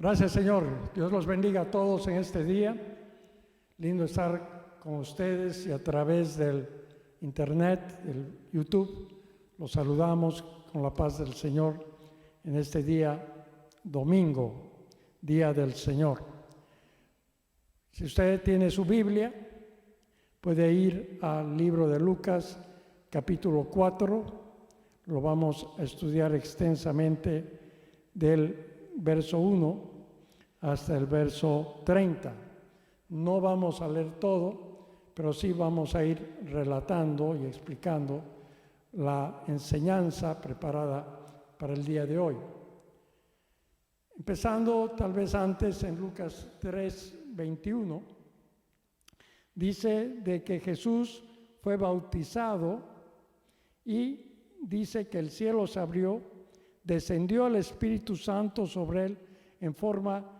Gracias, Señor. Dios los bendiga a todos en este día. Lindo estar con ustedes y a través del internet, del YouTube. Los saludamos con la paz del Señor en este día domingo, Día del Señor. Si usted tiene su Biblia, puede ir al libro de Lucas, capítulo 4. Lo vamos a estudiar extensamente del verso 1 hasta el verso 30. No vamos a leer todo, pero sí vamos a ir relatando y explicando la enseñanza preparada para el día de hoy. Empezando tal vez antes en Lucas 3:21, dice de que Jesús fue bautizado y dice que el cielo se abrió, descendió el Espíritu Santo sobre él en forma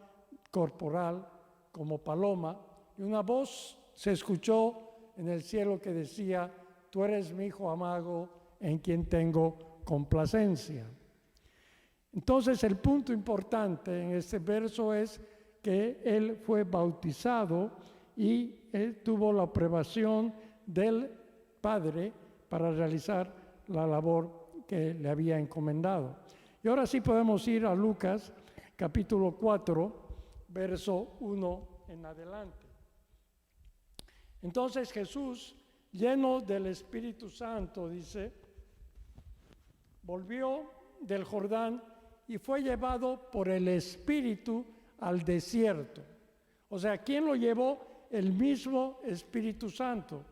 corporal como paloma, y una voz se escuchó en el cielo que decía: tú eres mi Hijo amado, en quien tengo complacencia. Entonces el punto importante en este verso es que él fue bautizado y él tuvo la aprobación del Padre para realizar la labor que le había encomendado. Y ahora sí podemos ir a Lucas capítulo 4, verso 1 en adelante. Entonces Jesús, lleno del Espíritu Santo, dice, volvió del Jordán y fue llevado por el Espíritu al desierto. O sea, ¿quién lo llevó? El mismo Espíritu Santo.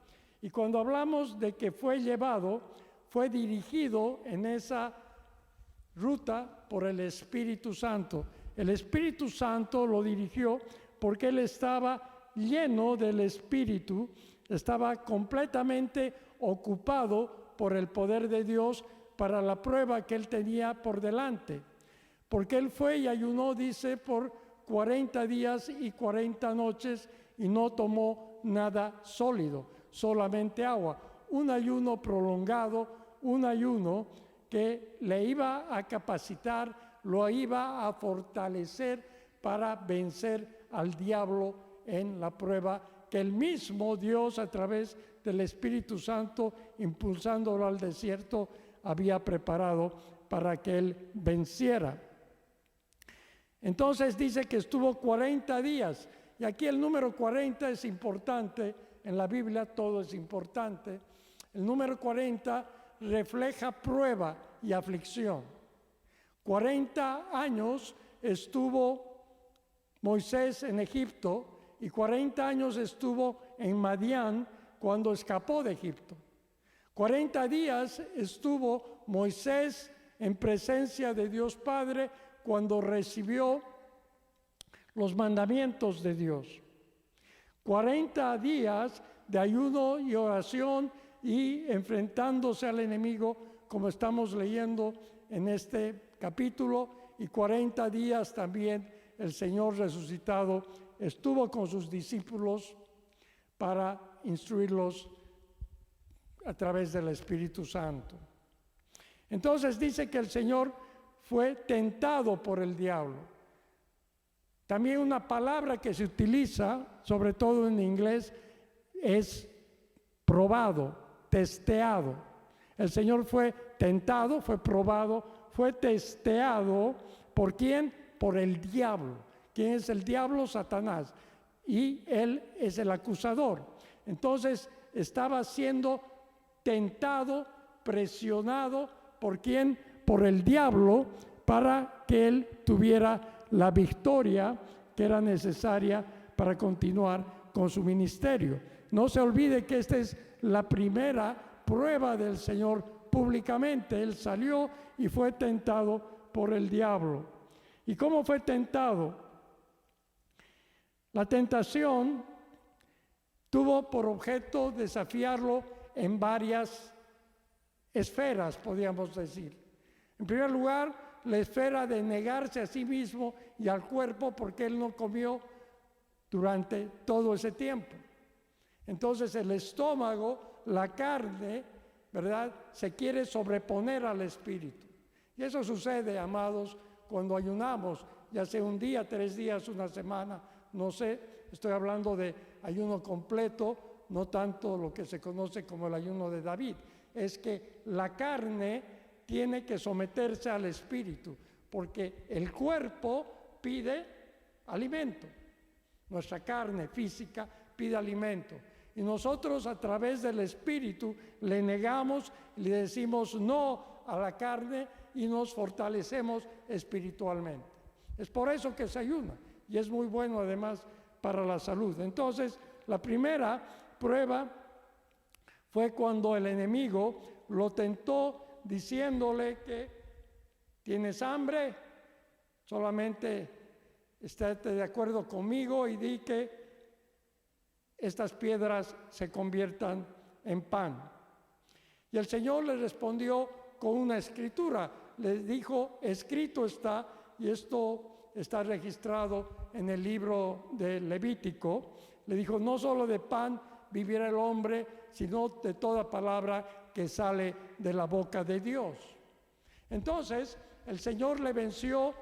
Y cuando hablamos de que fue llevado, fue dirigido en esa ruta por el Espíritu Santo. El Espíritu Santo lo dirigió porque él estaba lleno del Espíritu, estaba completamente ocupado por el poder de Dios para la prueba que él tenía por delante. Porque él fue y ayunó, dice, por 40 días y 40 noches y no tomó nada sólido, solamente agua. Un ayuno prolongado, un ayuno que le iba a capacitar, lo iba a fortalecer para vencer al diablo en la prueba que el mismo Dios, a través del Espíritu Santo, impulsándolo al desierto, había preparado para que él venciera. Entonces dice que estuvo 40 días, y aquí el número 40 es importante, en la Biblia todo es importante. El número 40 refleja prueba y aflicción. 40 años estuvo Moisés en Egipto y 40 años estuvo en Madián cuando escapó de Egipto. 40 días estuvo Moisés en presencia de Dios Padre cuando recibió los mandamientos de Dios. 40 días de ayuno y oración y enfrentándose al enemigo, como estamos leyendo en este capítulo, y 40 días también el Señor resucitado estuvo con sus discípulos para instruirlos a través del Espíritu Santo. Entonces dice que el Señor fue tentado por el diablo. También una palabra que se utiliza, sobre todo en inglés, es probado, testeado. El Señor fue tentado, fue probado, fue testeado. ¿Por quién? Por el diablo. ¿Quién es el diablo? Satanás. Y él es el acusador. Entonces estaba siendo tentado, presionado. ¿Por quién? Por el diablo, para que él tuviera la victoria que era necesaria para continuar con su ministerio. No se olvide que esta es la primera prueba del Señor públicamente. Él salió y fue tentado por el diablo. ¿Y cómo fue tentado? La tentación tuvo por objeto desafiarlo en varias esferas, podríamos decir. En primer lugar, la esfera de negarse a sí mismo y al cuerpo, porque él no comió durante todo ese tiempo. Entonces el estómago, la carne, ¿verdad?, se quiere sobreponer al espíritu. Y eso sucede, amados, cuando ayunamos. ya sea un día, 3 días, una semana, no sé, estoy hablando de ayuno completo, no tanto lo que se conoce como el ayuno de David. Es que la carne tiene que someterse al espíritu, porque el cuerpo pide alimento. Nuestra carne física pide alimento. Y nosotros a través del espíritu le negamos, le decimos no a la carne y nos fortalecemos espiritualmente. Es por eso que se ayuna y es muy bueno además para la salud. Entonces, la primera prueba fue cuando el enemigo lo tentó diciéndole que tienes hambre, solamente estate de acuerdo conmigo y di que estas piedras se conviertan en pan. Y el Señor le respondió con una escritura, le dijo, escrito está, y esto está registrado en el libro de Levítico, le dijo, no solo de pan vivirá el hombre, sino de toda palabra que sale de la boca de Dios. Entonces, el Señor le venció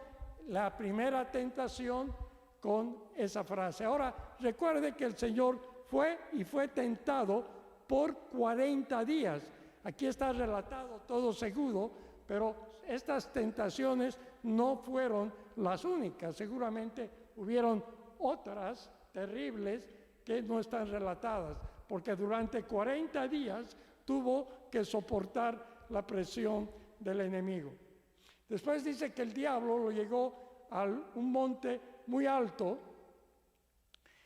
la primera tentación con esa frase. Ahora, recuerde que el Señor fue tentado por 40 días. Aquí está relatado todo seguro, pero estas tentaciones no fueron las únicas. Seguramente hubieron otras terribles que no están relatadas, porque durante 40 días tuvo que soportar la presión del enemigo. Después dice que el diablo lo llegó a un monte muy alto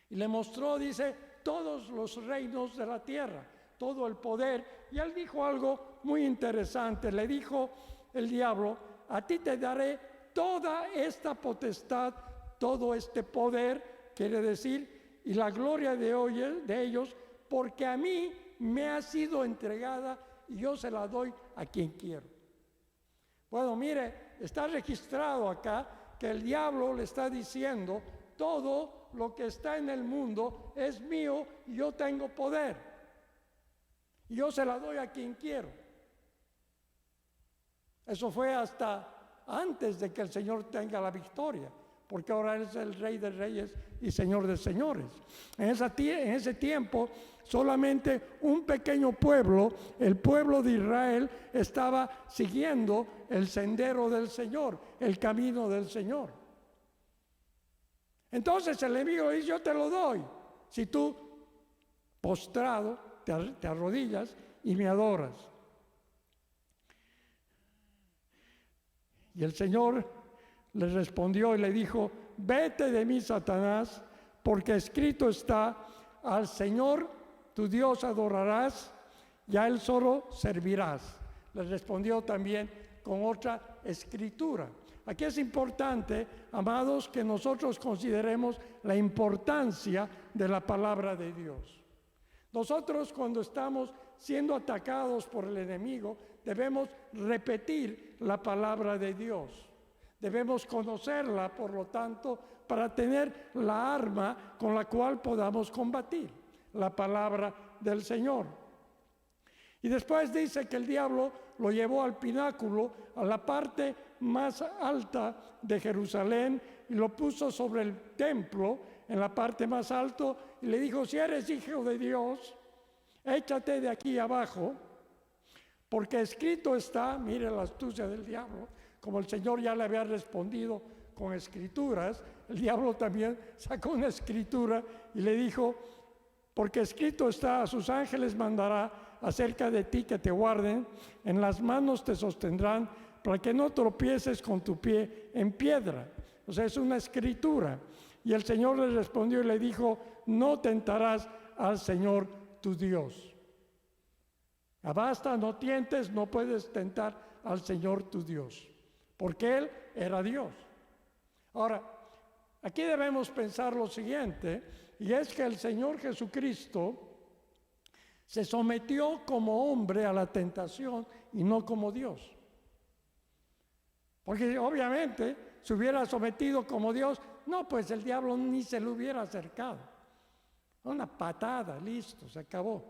y le mostró, dice, todos los reinos de la tierra, todo el poder. Y él dijo algo muy interesante. Le dijo el diablo, a ti te daré toda esta potestad, todo este poder, quiere decir, y la gloria de ellos, porque a mí me ha sido entregada y yo se la doy a quien quiero. Bueno, mire, está registrado acá que el diablo le está diciendo, todo lo que está en el mundo es mío y yo tengo poder. Y yo se la doy a quien quiero. Eso fue hasta antes de que el Señor tenga la victoria, porque ahora Él es el Rey de Reyes y Señor de Señores. En ese tiempo, solamente un pequeño pueblo, el pueblo de Israel, estaba siguiendo el sendero del Señor, el camino del Señor. Entonces el enemigo dice, yo te lo doy, si tú, postrado, te arrodillas y me adoras. Y el Señor le respondió y le dijo, vete de mí, Satanás, porque escrito está, al Señor tu Dios adorarás y a Él solo servirás. Le respondió también con otra escritura. Aquí es importante, amados, que nosotros consideremos la importancia de la palabra de Dios. Nosotros, cuando estamos siendo atacados por el enemigo, debemos repetir la palabra de Dios. Debemos conocerla, por lo tanto, para tener la arma con la cual podamos combatir la palabra del Señor. Y después dice que el diablo lo llevó al pináculo, a la parte más alta de Jerusalén, y lo puso sobre el templo, en la parte más alta, y le dijo, si eres hijo de Dios, échate de aquí abajo, porque escrito está, mire la astucia del diablo, como el Señor ya le había respondido con escrituras, el diablo también sacó una escritura y le dijo, porque escrito está, a sus ángeles mandará acerca de ti que te guarden, en las manos te sostendrán, para que no tropieces con tu pie en piedra. O sea, es una escritura. Y el Señor le respondió y le dijo, no tentarás al Señor tu Dios. Basta, no tientes, no puedes tentar al Señor tu Dios, porque Él era Dios. Ahora, aquí debemos pensar lo siguiente, y es que el Señor Jesucristo se sometió como hombre a la tentación y no como Dios. Porque obviamente, si hubiera sometido como Dios, no, pues el diablo ni se le hubiera acercado. Una patada, listo, se acabó.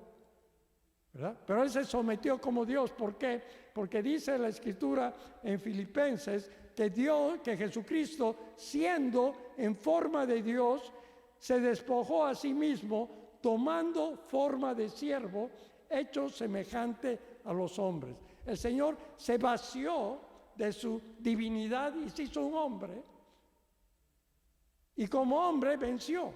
¿verdad? Pero él se sometió como Dios. ¿Por qué? Porque dice la Escritura en Filipenses que Jesucristo, siendo en forma de Dios, se despojó a sí mismo, tomando forma de siervo, hecho semejante a los hombres. El Señor se vació de su divinidad y se hizo un hombre. Y como hombre venció.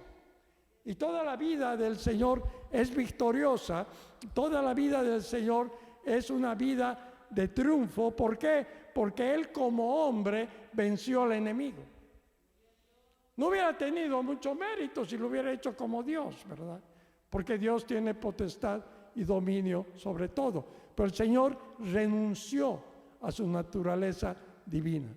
Y toda la vida del Señor es victoriosa. Toda la vida del Señor es una vida de triunfo. ¿Por qué? Porque Él como hombre venció al enemigo. No hubiera tenido mucho mérito si lo hubiera hecho como Dios, ¿verdad? Porque Dios tiene potestad y dominio sobre todo. Pero el Señor renunció a su naturaleza divina.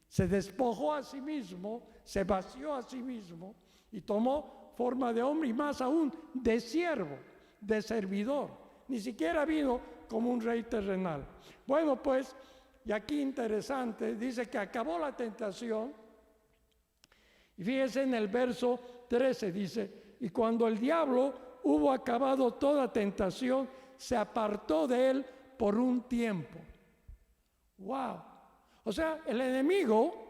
Se despojó a sí mismo, se vació a sí mismo y tomó forma de hombre y más aún de siervo, de servidor. Ni siquiera vino como un rey terrenal. Bueno, pues, y aquí interesante, dice que acabó la tentación. Y fíjense en el verso 13, dice, y cuando el diablo hubo acabado toda tentación, se apartó de él por un tiempo. ¡Wow! O sea, el enemigo,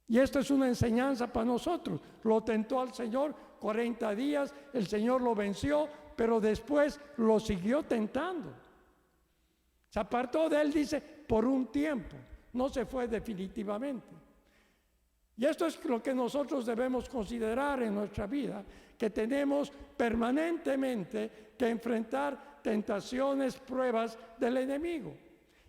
y esto es una enseñanza para nosotros, lo tentó al Señor 40 días, el Señor lo venció, pero después lo siguió tentando. Se apartó de él, dice, por un tiempo, no se fue definitivamente. Y esto es lo que nosotros debemos considerar en nuestra vida, que tenemos permanentemente que enfrentar tentaciones, pruebas del enemigo.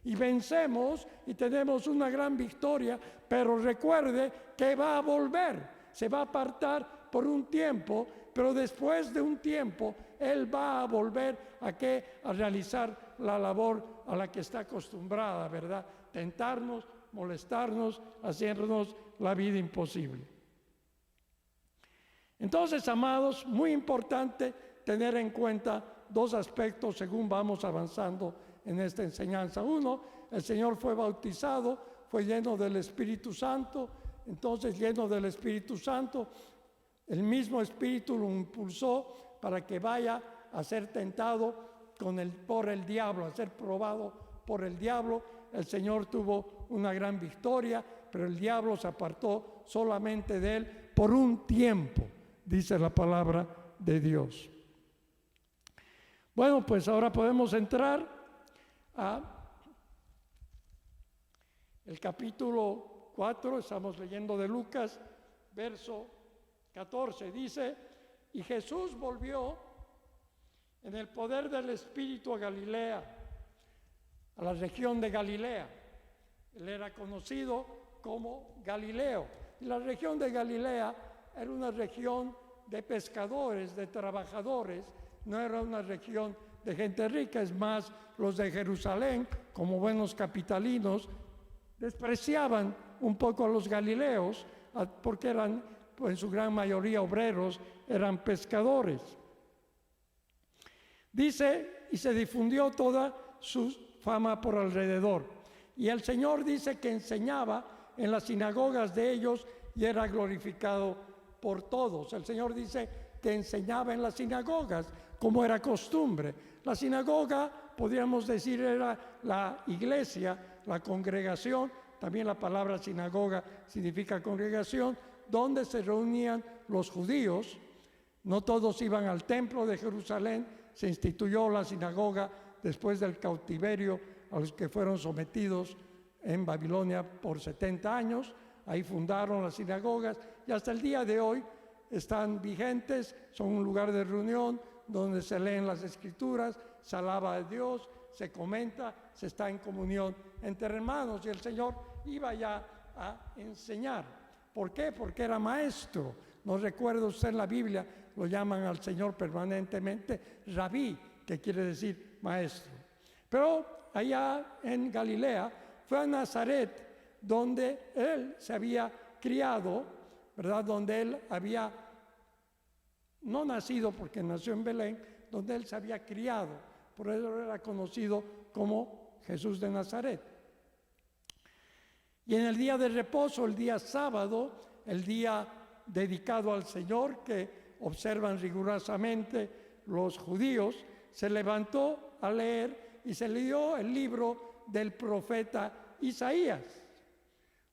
Y vencemos y tenemos una gran victoria, pero recuerde que va a volver, se va a apartar por un tiempo, pero después de un tiempo Él va a volver a realizar la labor a la que está acostumbrada, ¿verdad? Tentarnos, molestarnos, hacernos la vida imposible. Entonces, amados, muy importante tener en cuenta dos aspectos según vamos avanzando en esta enseñanza. Uno, el Señor fue bautizado, fue lleno del Espíritu Santo. Entonces, lleno del Espíritu Santo, el mismo Espíritu lo impulsó para que vaya a ser tentado por el diablo, a ser probado por el diablo. El Señor tuvo una gran victoria, pero el diablo se apartó solamente de él por un tiempo, dice la palabra de Dios. Bueno, pues ahora podemos entrar a el capítulo 4, estamos leyendo de Lucas, verso 14, dice, y Jesús volvió en el poder del Espíritu a Galilea, a la región de Galilea. Él era conocido como Galileo. Y la región de Galilea era una región de pescadores, de trabajadores, no era una región de gente rica. Es más, los de Jerusalén, como buenos capitalinos, despreciaban un poco a los galileos porque eran, pues, en su gran mayoría obreros, eran pescadores. Dice, y se difundió toda su fama por alrededor. Y el Señor dice que enseñaba en las sinagogas de ellos y era glorificado por todos. El Señor dice que enseñaba en las sinagogas, como era costumbre. La sinagoga, podríamos decir, era la iglesia, la congregación. También la palabra sinagoga significa congregación, donde se reunían los judíos. No todos iban al templo de Jerusalén. Se instituyó la sinagoga después del cautiverio a los que fueron sometidos en Babilonia por 70 años. Ahí fundaron las sinagogas y hasta el día de hoy están vigentes. Son un lugar de reunión donde se leen las escrituras, se alaba a Dios, se comenta, se está en comunión entre hermanos. Y el Señor iba ya a enseñar. ¿Por qué? Porque era maestro. No recuerdo usted en la Biblia, lo llaman al Señor permanentemente Rabí, que quiere decir maestro. Pero allá en Galilea fue a Nazaret, donde él se había criado, ¿verdad? Donde él había no nacido, porque nació en Belén, donde él se había criado. Por eso era conocido como Jesús de Nazaret. Y en el día de reposo, el día sábado, el día dedicado al Señor, que observan rigurosamente los judíos, se levantó a leer y se leyó el libro del profeta Isaías.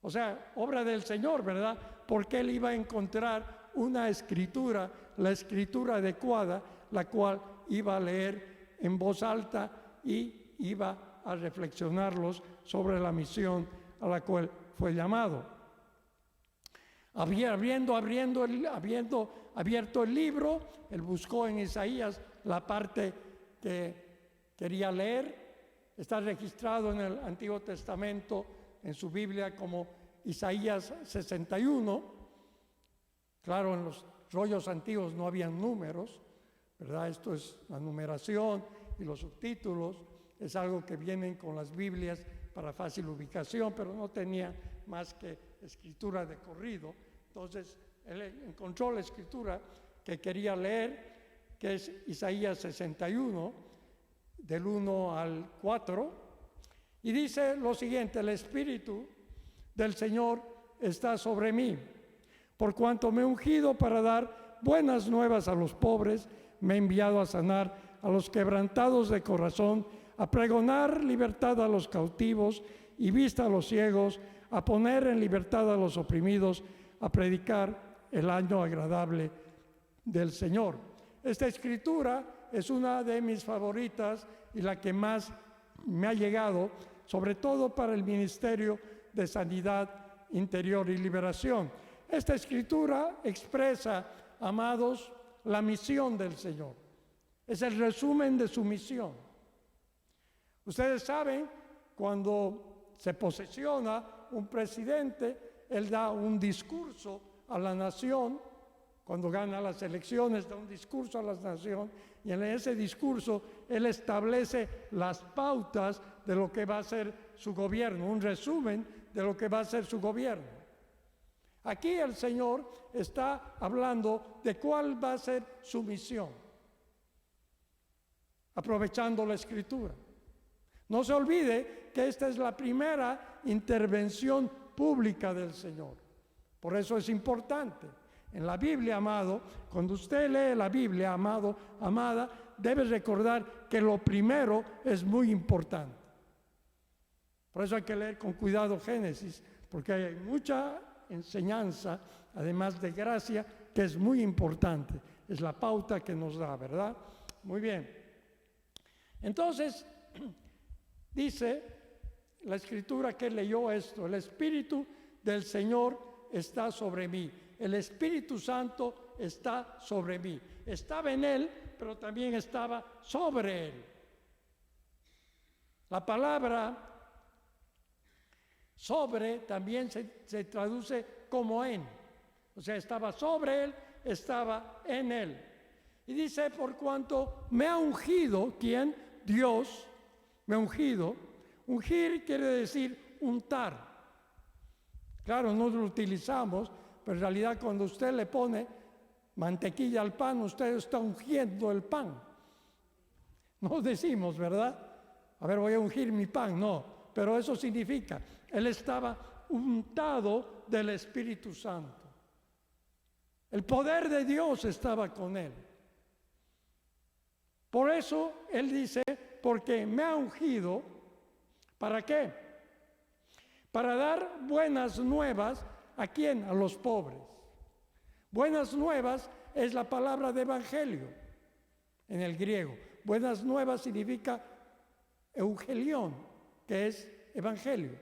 O sea, obra del Señor, ¿verdad? Porque él iba a encontrar una escritura, la escritura adecuada, la cual iba a leer en voz alta y iba a reflexionarlos sobre la misión a la cual fue llamado. Habiendo abierto el libro, él buscó en Isaías la parte que quería leer. Está registrado en el Antiguo Testamento, en su Biblia, como Isaías 61. Claro, en los rollos antiguos no habían números, ¿verdad? Esto es la numeración y los subtítulos. Es algo que vienen con las Biblias para fácil ubicación, pero no tenía más que escritura de corrido. Entonces, él encontró la escritura que quería leer, que es Isaías 61, del 1 al 4, y dice lo siguiente: el Espíritu del Señor está sobre mí, por cuanto me he ungido para dar buenas nuevas a los pobres, me he enviado a sanar a los quebrantados de corazón, a pregonar libertad a los cautivos y vista a los ciegos, a poner en libertad a los oprimidos, a predicar el año agradable del Señor. Esta escritura es una de mis favoritas y la que más me ha llegado, sobre todo para el ministerio de sanidad interior y liberación. Esta escritura expresa, amados, la misión del Señor. Es el resumen de su misión. Ustedes saben, cuando se posesiona un presidente, él da un discurso a la nación. Cuando gana las elecciones, da un discurso a la nación, y en ese discurso él establece las pautas de lo que va a ser su gobierno, un resumen de lo que va a ser su gobierno. Aquí el Señor está hablando de cuál va a ser su misión, aprovechando la Escritura. No se olvide que esta es la primera intervención pública del Señor. Por eso es importante. En la Biblia, amado, cuando usted lee la Biblia, amado, amada, debe recordar que lo primero es muy importante. Por eso hay que leer con cuidado Génesis, porque hay mucha enseñanza, además de gracia, que es muy importante. Es la pauta que nos da, ¿verdad? Muy bien. Entonces, dice la Escritura que leyó esto: el Espíritu del Señor está sobre mí. El Espíritu Santo está sobre mí. Estaba en él, pero también estaba sobre él. La palabra sobre también se traduce como en. O sea, estaba sobre él, estaba en él. Y dice, por cuanto me ha ungido, ¿quién? Dios me ha ungido. Ungir quiere decir untar. Claro, no lo utilizamos, pero en realidad cuando usted le pone mantequilla al pan, usted está ungiendo el pan. No decimos, ¿verdad? A ver, voy a ungir mi pan. No, pero eso significa, él estaba untado del Espíritu Santo. El poder de Dios estaba con él. Por eso él dice, porque me ha ungido, ¿para qué? Para dar buenas nuevas, ¿a quién? A los pobres. Buenas nuevas es la palabra de evangelio en el griego. Buenas nuevas significa eugelión, que es evangelio.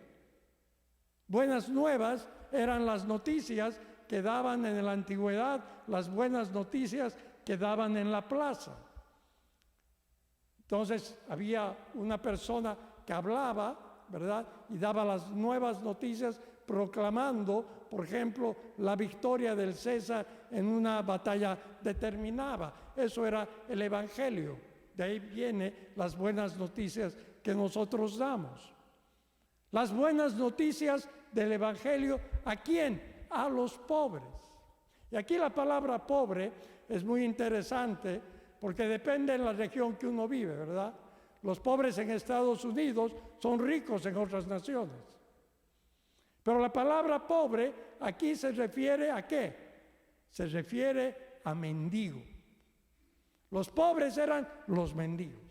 Buenas nuevas eran las noticias que daban en la antigüedad, las buenas noticias que daban en la plaza. Entonces había una persona que hablaba, ¿verdad? Y daba las nuevas noticias proclamando, por ejemplo, la victoria del César en una batalla determinada. Eso era el evangelio. De ahí vienen las buenas noticias que nosotros damos. Las buenas noticias del evangelio, ¿a quién? A los pobres. Y aquí la palabra pobre es muy interesante porque depende de la región que uno vive, ¿verdad? Los pobres en Estados Unidos son ricos en otras naciones. Pero la palabra pobre aquí se refiere ¿a qué? Se refiere a mendigo. Los pobres eran los mendigos.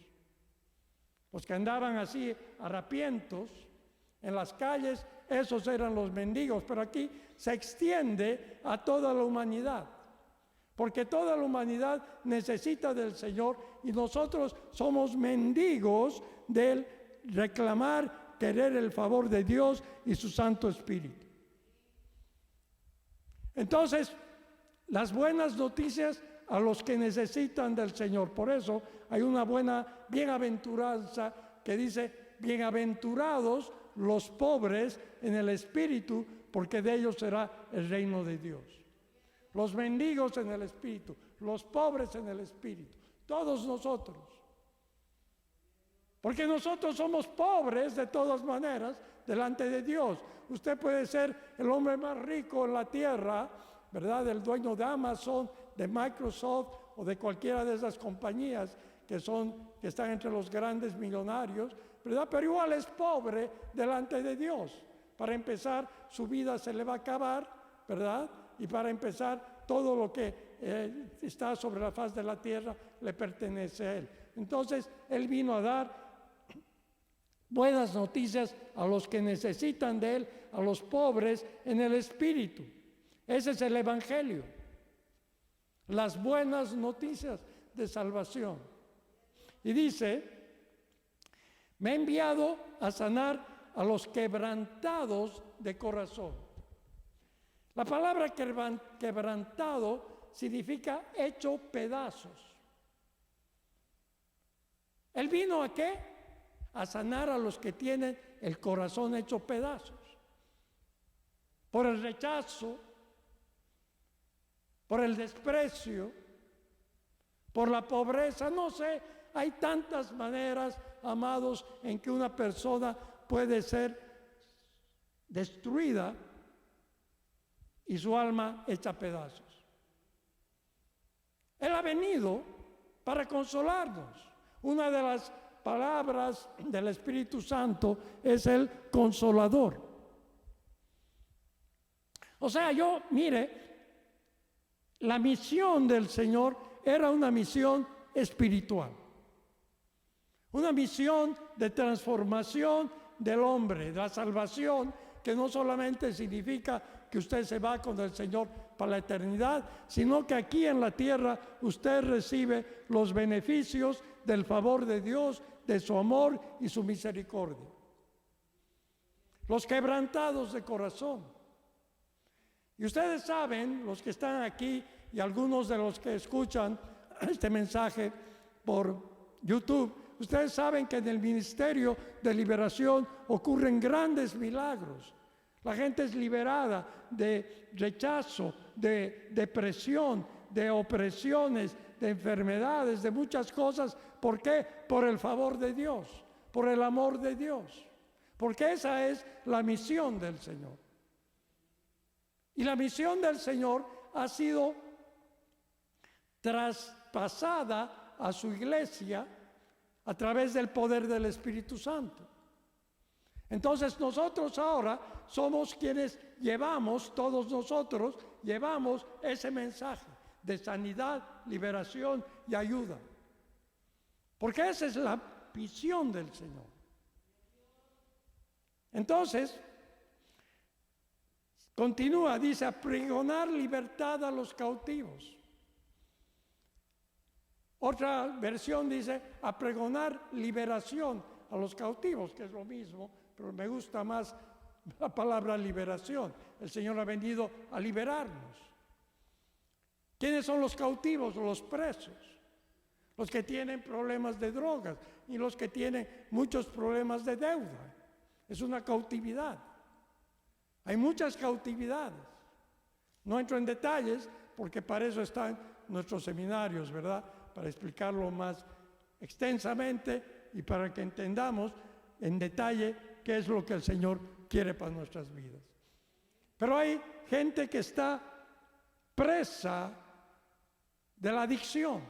Los que andaban así harapientos en las calles, esos eran los mendigos. Pero aquí se extiende a toda la humanidad. Porque toda la humanidad necesita del Señor y nosotros somos mendigos del reclamar, querer el favor de Dios y su Santo Espíritu. Entonces, las buenas noticias a los que necesitan del Señor. Por eso hay una buena bienaventuranza que dice, bienaventurados los pobres en el Espíritu, porque de ellos será el reino de Dios. Los mendigos en el Espíritu, los pobres en el Espíritu, todos nosotros. Porque nosotros somos pobres de todas maneras delante de Dios. Usted puede ser el hombre más rico en la tierra, ¿verdad? El dueño de Amazon, de Microsoft o de cualquiera de esas compañías que están entre los grandes millonarios, ¿verdad? Pero igual es pobre delante de Dios. Para empezar, su vida se le va a acabar, ¿verdad? Y para empezar, todo lo que está sobre la faz de la tierra le pertenece a Él. Entonces, Él vino a dar buenas noticias a los que necesitan de Él, a los pobres en el Espíritu. Ese es el Evangelio. Las buenas noticias de salvación. Y dice, me ha enviado a sanar a los quebrantados de corazón. La palabra quebrantado significa hecho pedazos. ¿Él vino a qué? A sanar a los que tienen el corazón hecho pedazos. Por el rechazo, por el desprecio, por la pobreza, no sé, hay tantas maneras, amados, en que una persona puede ser destruida y su alma hecha pedazos. Él ha venido para consolarnos. Una de las palabras del Espíritu Santo es el consolador. O sea, mire, la misión del Señor era una misión espiritual. Una misión de transformación del hombre, de la salvación, que no solamente significa que usted se va con el Señor para la eternidad, sino que aquí en la tierra usted recibe los beneficios del favor de Dios, de su amor y su misericordia. Los quebrantados de corazón. Y ustedes saben, los que están aquí y algunos de los que escuchan este mensaje por YouTube, ustedes saben que en el ministerio de liberación ocurren grandes milagros. La gente es liberada de rechazo, de depresión, de opresiones, de enfermedades, de muchas cosas. ¿Por qué? Por el favor de Dios, por el amor de Dios. Porque esa es la misión del Señor. Y la misión del Señor ha sido traspasada a su iglesia a través del poder del Espíritu Santo. Entonces nosotros ahora somos quienes llevamos, todos nosotros llevamos ese mensaje de sanidad, liberación y ayuda. Porque esa es la visión del Señor. Entonces, continúa, dice, a pregonar libertad a los cautivos. Otra versión dice, a pregonar liberación a los cautivos, que es lo mismo, pero me gusta más la palabra liberación. El Señor ha venido a liberarnos. ¿Quiénes son los cautivos? Los presos, los que tienen problemas de drogas y los que tienen muchos problemas de deuda. Es una cautividad. Hay muchas cautividades. No entro en detalles porque para eso están nuestros seminarios, ¿verdad? Para explicarlo más extensamente y para que entendamos en detalle qué es lo que el Señor quiere para nuestras vidas. Pero hay gente que está presa de la adicción.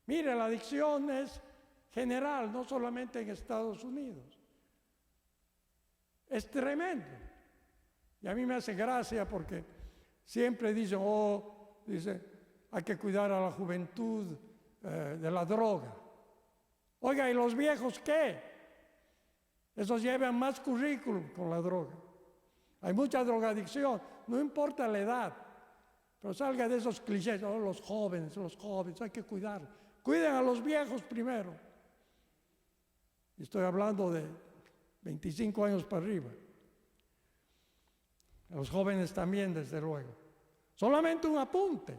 Mire, la adicción es general, no solamente en Estados Unidos. Es tremendo. Y a mí me hace gracia porque siempre dicen, dice, hay que cuidar a la juventud, de la droga. Oiga, ¿y los viejos qué? Esos llevan más currículum con la droga. Hay mucha drogadicción, no importa la edad, pero salga de esos clichés, oh, los jóvenes, hay que cuidar. Cuiden a los viejos primero. Estoy hablando de 25 años para arriba. A los jóvenes también, desde luego. Solamente un apunte.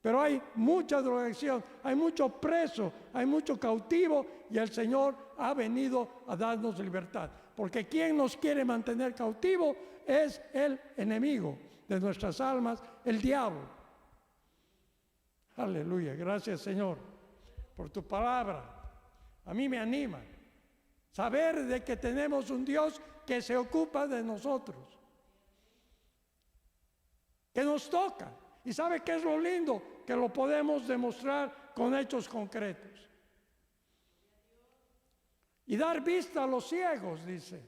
Pero hay mucha drogadicción, hay mucho preso, hay mucho cautivo y el Señor ha venido a darnos libertad. Porque quien nos quiere mantener cautivo es el enemigo de nuestras almas, el diablo. Aleluya, gracias Señor por tu palabra. A mí me anima saber de que tenemos un Dios que se ocupa de nosotros, que nos toca. ¿Y sabe qué es lo lindo? Que lo podemos demostrar con hechos concretos. Y dar vista a los ciegos, dice.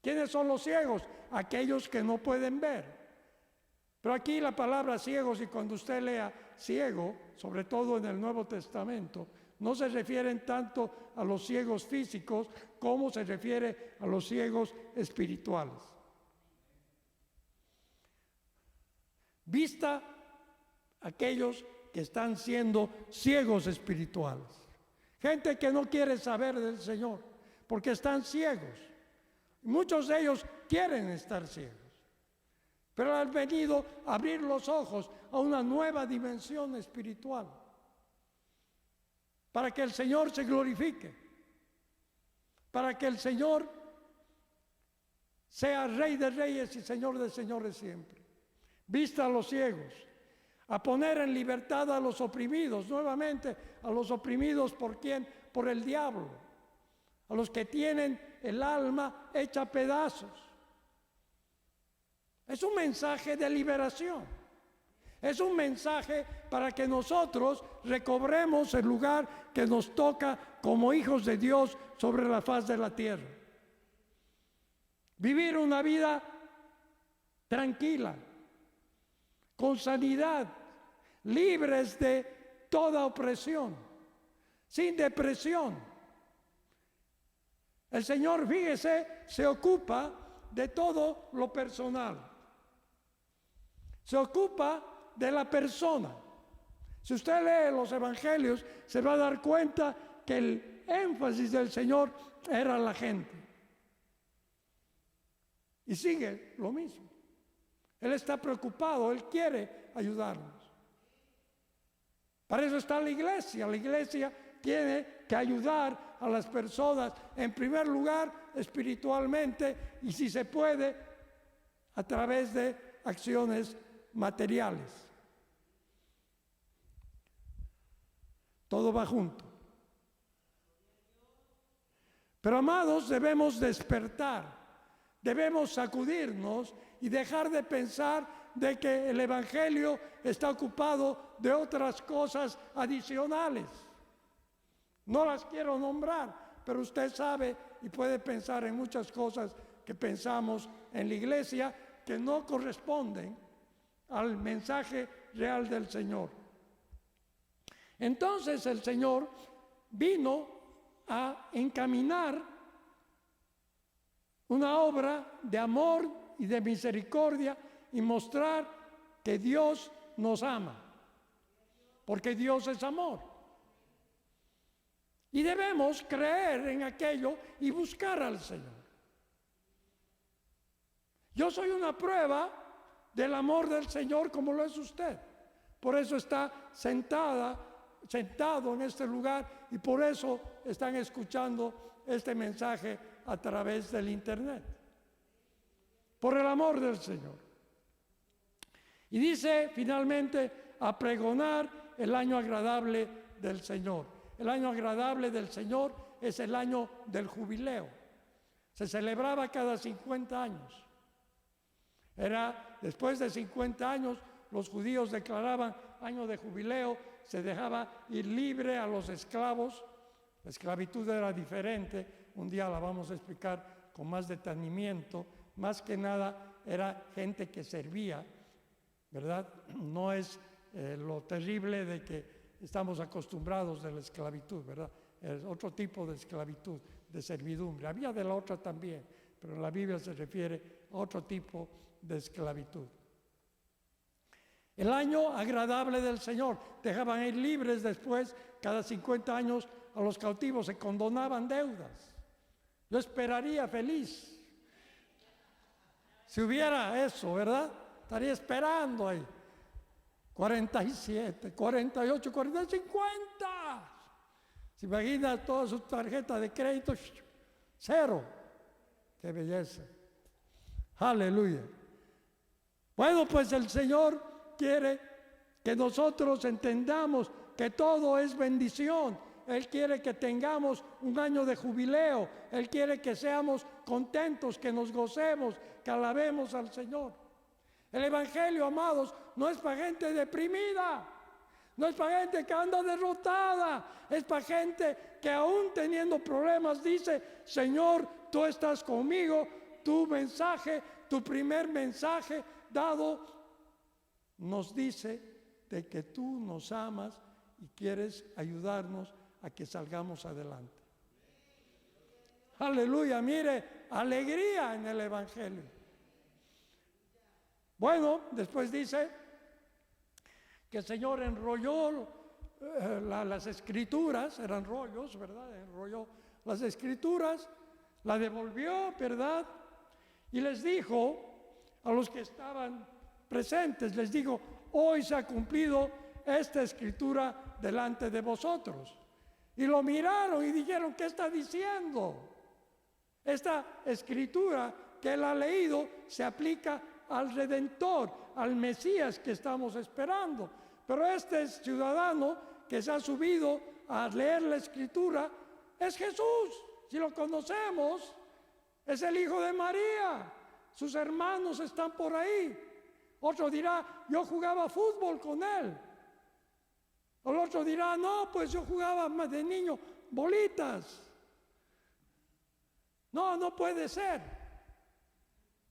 ¿Quiénes son los ciegos? Aquellos que no pueden ver. Pero aquí la palabra ciegos, y cuando usted lea ciego, sobre todo en el Nuevo Testamento, no se refieren tanto a los ciegos físicos como se refiere a los ciegos espirituales. Vista aquellos que están siendo ciegos espirituales. Gente que no quiere saber del Señor porque están ciegos. Muchos de ellos quieren estar ciegos, pero han venido a abrir los ojos a una nueva dimensión espiritual para que el Señor se glorifique, para que el Señor sea Rey de Reyes y Señor de Señores siempre. Vista a los ciegos, a poner en libertad a los oprimidos, nuevamente a los oprimidos ¿por quién? Por el diablo, a los que tienen el alma hecha pedazos. Es un mensaje de liberación, es un mensaje para que nosotros recobremos el lugar que nos toca como hijos de Dios sobre la faz de la tierra. Vivir una vida tranquila, con sanidad, libres de toda opresión, sin depresión. El Señor, fíjese, se ocupa de todo lo personal. Se ocupa de la persona. Si usted lee los evangelios, se va a dar cuenta que el énfasis del Señor era la gente. Y sigue lo mismo. Él está preocupado, Él quiere ayudarnos. Para eso está la iglesia. La iglesia tiene que ayudar a las personas, en primer lugar, espiritualmente, y si se puede, a través de acciones materiales. Todo va junto. Pero amados, debemos despertar, debemos sacudirnos y dejar de pensar de que el Evangelio está ocupado de otras cosas adicionales. No las quiero nombrar, pero usted sabe y puede pensar en muchas cosas que pensamos en la iglesia que no corresponden al mensaje real del Señor. Entonces el Señor vino a encaminar una obra de amor y de misericordia y mostrar que Dios nos ama, porque Dios es amor. Y debemos creer en aquello y buscar al Señor. Yo soy una prueba del amor del Señor como lo es usted. Por eso está sentado en este lugar y por eso están escuchando este mensaje a través del internet. Por el amor del Señor. Y dice finalmente a pregonar el año agradable del Señor. El año agradable del Señor es el año del jubileo. Se celebraba cada 50 años. Era después de 50 años, los judíos declaraban año de jubileo, se dejaba ir libre a los esclavos. La esclavitud era diferente, un día la vamos a explicar con más detenimiento. Más que nada era gente que servía, ¿verdad? No es lo terrible de que estamos acostumbrados de la esclavitud, ¿verdad? Es otro tipo de esclavitud, de servidumbre. Había de la otra también, pero en la Biblia se refiere a otro tipo de esclavitud. El año agradable del Señor. Dejaban ir libres después, cada 50 años, a los cautivos, se condonaban deudas. Yo esperaría feliz. Si hubiera eso, ¿verdad? Estaría esperando ahí. 47, 48, 40, 50. ¿Se imagina toda su tarjeta de crédito? Cero. ¡Qué belleza! Aleluya. Bueno, pues el Señor quiere que nosotros entendamos que todo es bendición. Él quiere que tengamos un año de jubileo. Él quiere que seamos contentos, que nos gocemos, que alabemos al Señor. El Evangelio, amados, no es para gente deprimida. No es para gente que anda derrotada. Es para gente que aún teniendo problemas dice: Señor, tú estás conmigo. Tu mensaje, tu primer mensaje dado, nos dice de que tú nos amas y quieres ayudarnos a que salgamos adelante. Aleluya, mire, alegría en el Evangelio. Bueno, después dice que el Señor enrolló las escrituras, eran rollos, ¿verdad? Enrolló las escrituras, la devolvió, ¿verdad? Y les dijo a los que estaban presentes, les dijo: hoy se ha cumplido esta escritura delante de vosotros. Y lo miraron y dijeron: ¿qué está diciendo? Esta escritura que él ha leído se aplica al Redentor, al Mesías que estamos esperando. Pero este ciudadano que se ha subido a leer la escritura es Jesús. Si lo conocemos, es el hijo de María. Sus hermanos están por ahí. Otro dirá: yo jugaba fútbol con él. El otro dirá: no, pues yo jugaba más de niño bolitas. No, no puede ser.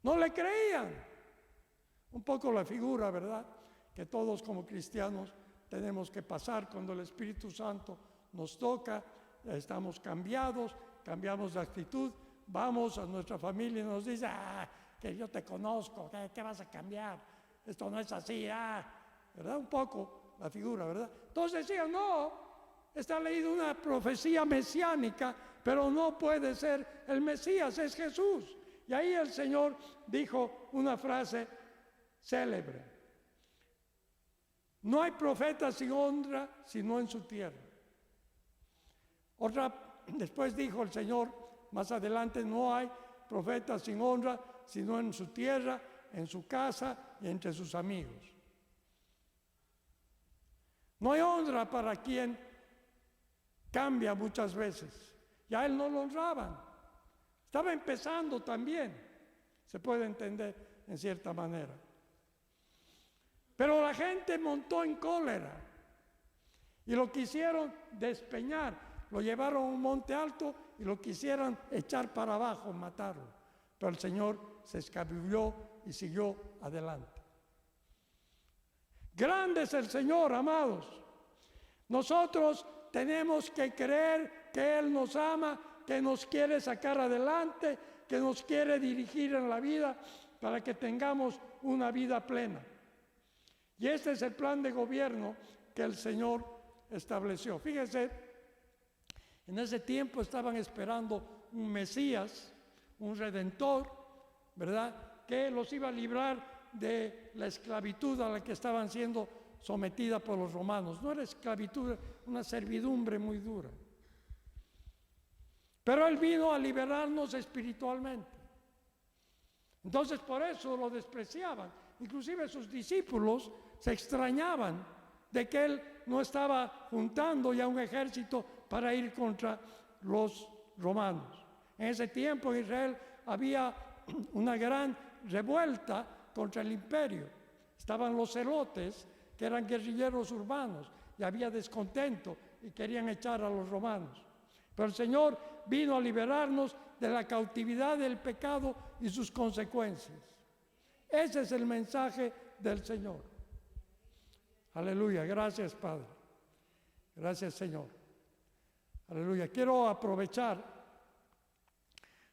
No le creían. Un poco la figura, ¿verdad?, que todos como cristianos tenemos que pasar cuando el Espíritu Santo nos toca. Estamos cambiados, cambiamos de actitud, vamos a nuestra familia y nos dice: que yo te conozco, ¿qué vas a cambiar? Esto no es así, ¿verdad? Un poco la figura, ¿verdad? Entonces decían: no, está leído una profecía mesiánica, pero no puede ser el Mesías, es Jesús. Y ahí el Señor dijo una frase célebre: no hay profeta sin honra sino en su tierra. Después dijo el Señor más adelante: no hay profeta sin honra sino en su tierra, en su casa y entre sus amigos. No hay honra para quien cambia muchas veces. Ya él no lo honraban. Estaba empezando también, se puede entender en cierta manera. Pero la gente montó en cólera y lo quisieron despeñar. Lo llevaron a un monte alto y lo quisieron echar para abajo, matarlo. Pero el Señor se escabulló y siguió adelante. Grande es el Señor, amados. Nosotros tenemos que creer que Él nos ama, que nos quiere sacar adelante, que nos quiere dirigir en la vida para que tengamos una vida plena. Y este es el plan de gobierno que el Señor estableció. Fíjense, en ese tiempo estaban esperando un Mesías, un Redentor, ¿verdad?, que los iba a librar de la esclavitud a la que estaban siendo sometidas por los romanos. No era esclavitud, una servidumbre muy dura. Pero Él vino a liberarnos espiritualmente. Entonces por eso lo despreciaban. Inclusive sus discípulos se extrañaban de que Él no estaba juntando ya un ejército para ir contra los romanos. En ese tiempo en Israel había una gran revuelta contra el imperio. Estaban los celotes, que eran guerrilleros urbanos, y había descontento y querían echar a los romanos. Pero el Señor vino a liberarnos de la cautividad del pecado y sus consecuencias. Ese es el mensaje del Señor. Aleluya, gracias Padre. Gracias, Señor. Aleluya. Quiero aprovechar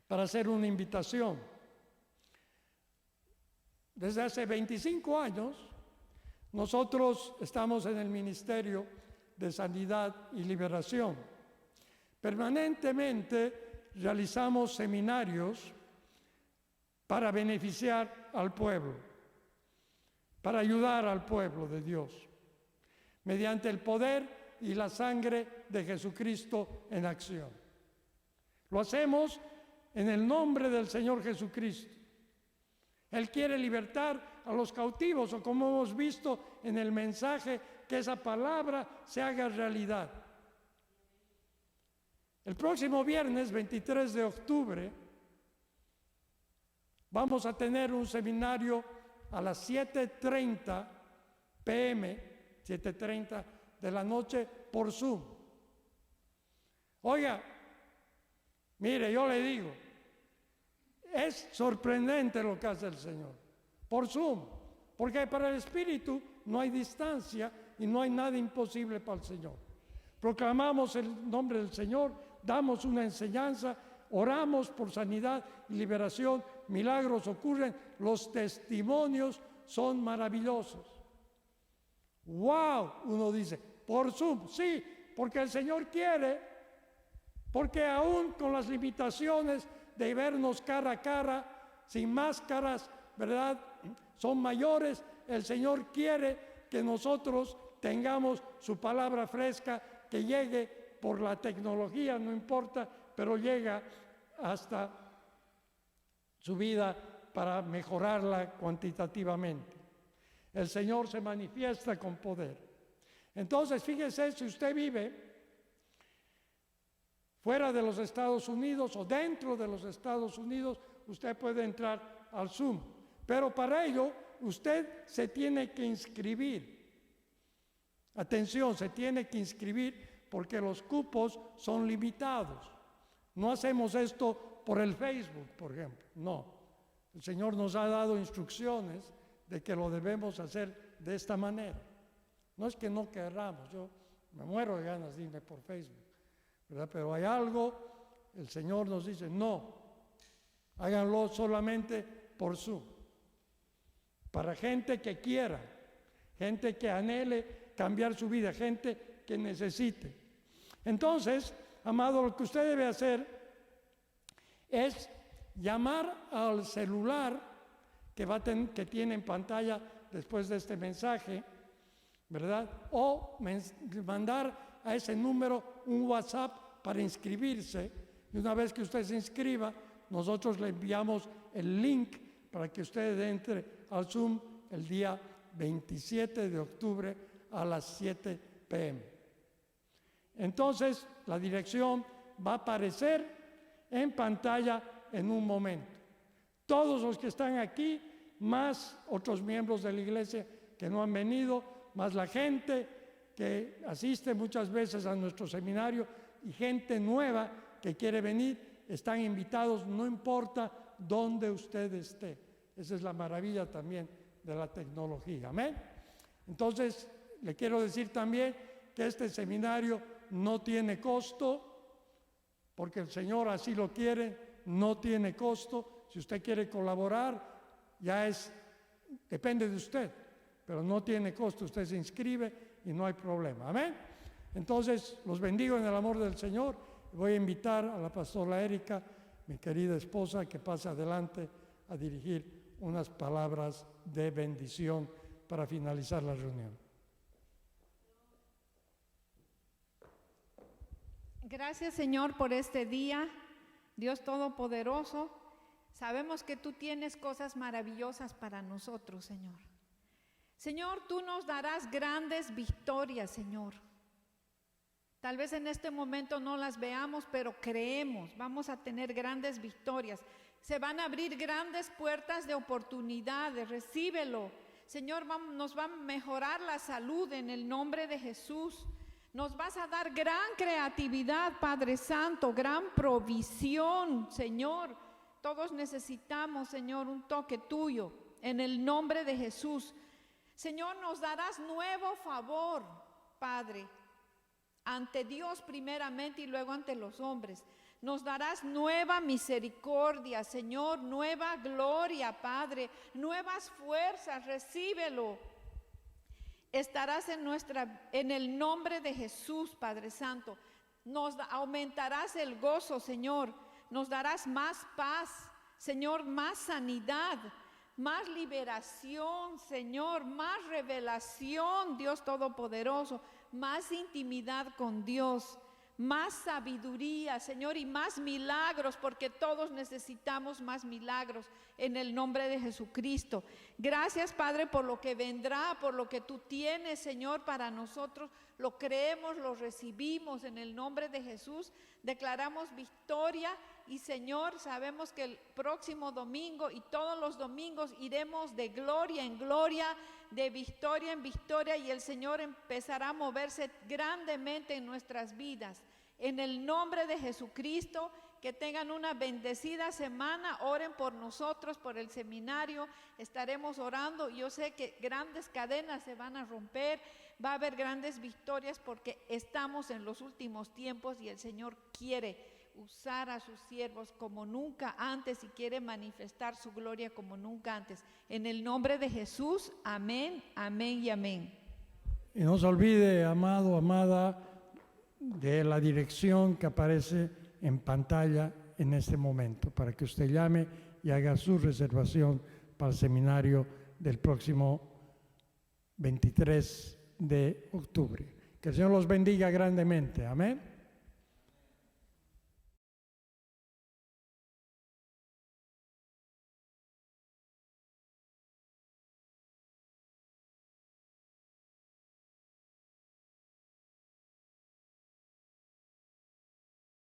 para hacer una invitación. Desde hace 25 años, nosotros estamos en el Ministerio de Sanidad y Liberación. Permanentemente realizamos seminarios para beneficiar al pueblo, para ayudar al pueblo de Dios, mediante el poder y la sangre de Jesucristo en acción. Lo hacemos en el nombre del Señor Jesucristo. Él quiere libertar a los cautivos, o como hemos visto en el mensaje, que esa palabra se haga realidad. El próximo viernes 23 de octubre vamos a tener un seminario a las 7:30 p.m., 7:30 de la noche por Zoom. Oiga, mire, yo le digo, es sorprendente lo que hace el Señor por Zoom, porque para el Espíritu no hay distancia y no hay nada imposible para el Señor. Proclamamos el nombre del Señor, damos una enseñanza, oramos por sanidad y liberación, milagros ocurren, los testimonios son maravillosos. ¡Wow! Uno dice, por Zoom, sí, porque el Señor quiere, porque aún con las limitaciones de vernos cara a cara, sin máscaras, ¿verdad? Son mayores, el Señor quiere que nosotros tengamos su palabra fresca, que llegue por la tecnología, no importa, pero llega hasta su vida para mejorarla cuantitativamente. El Señor se manifiesta con poder. Entonces, fíjese, si usted vive fuera de los Estados Unidos o dentro de los Estados Unidos, usted puede entrar al Zoom. Pero para ello, usted se tiene que inscribir. Atención, se tiene que inscribir porque los cupos son limitados. No hacemos esto por el Facebook, por ejemplo. No. El Señor nos ha dado instrucciones de que lo debemos hacer de esta manera. No es que no querramos, yo me muero de ganas de irme por Facebook, ¿verdad? Pero hay algo, el Señor nos dice, no, háganlo solamente por Zoom. Para gente que quiera, gente que anhele cambiar su vida, gente que necesite. Entonces, amado, lo que usted debe hacer es llamar al celular que tiene en pantalla después de este mensaje, ¿verdad? O mandar a ese número un WhatsApp para inscribirse. Y una vez que usted se inscriba, nosotros le enviamos el link para que usted entre al Zoom el día 27 de octubre a las 7 p.m. Entonces, la dirección va a aparecer en pantalla en un momento. Todos los que están aquí, más otros miembros de la iglesia que no han venido, más la gente que asiste muchas veces a nuestro seminario y gente nueva que quiere venir, están invitados, no importa dónde usted esté. Esa es la maravilla también de la tecnología. Amén. Entonces, le quiero decir también que este seminario no tiene costo, porque el Señor así lo quiere, no tiene costo. Si usted quiere colaborar, depende de usted, pero no tiene costo, usted se inscribe y no hay problema. Amén. Entonces, los bendigo en el amor del Señor. Voy a invitar a la pastora Erika, mi querida esposa, que pase adelante a dirigir unas palabras de bendición para finalizar la reunión. Gracias, Señor, por este día, Dios Todopoderoso. Sabemos que tú tienes cosas maravillosas para nosotros, Señor. Señor, tú nos darás grandes victorias, Señor. Tal vez en este momento no las veamos, pero creemos, vamos a tener grandes victorias. Se van a abrir grandes puertas de oportunidades, recíbelo. Señor, nos va a mejorar la salud en el nombre de Jesús. Nos vas a dar gran creatividad, Padre Santo, gran provisión, Señor. Todos necesitamos, Señor, un toque tuyo en el nombre de Jesús. Señor, nos darás nuevo favor, Padre. ante Dios primeramente y luego ante los hombres. Nos darás nueva misericordia, Señor, nueva gloria, Padre, nuevas fuerzas, recíbelo. Estarás en el nombre de Jesús, Padre Santo. Nos aumentarás el gozo, Señor. Nos darás más paz, Señor, más sanidad, más liberación, Señor, más revelación, Dios Todopoderoso, más intimidad con Dios, más sabiduría, Señor, y más milagros, porque todos necesitamos más milagros en el nombre de Jesucristo. Gracias, Padre, por lo que vendrá, por lo que tú tienes, Señor, para nosotros. Lo creemos, lo recibimos en el nombre de Jesús. Declaramos victoria y, Señor, sabemos que el próximo domingo y todos los domingos iremos de gloria en gloria, de victoria en victoria, y el Señor empezará a moverse grandemente en nuestras vidas. En el nombre de Jesucristo, que tengan una bendecida semana. Oren por nosotros, por el seminario. Estaremos orando. Yo sé que grandes cadenas se van a romper. Va a haber grandes victorias porque estamos en los últimos tiempos y el Señor quiere usar a sus siervos como nunca antes y quiere manifestar su gloria como nunca antes. En el nombre de Jesús, amén, amén y amén. Y no se olvide, amado, amada, de la dirección que aparece en pantalla en este momento, para que usted llame y haga su reservación para el seminario del próximo 23 de octubre. Que el Señor los bendiga grandemente. Amén.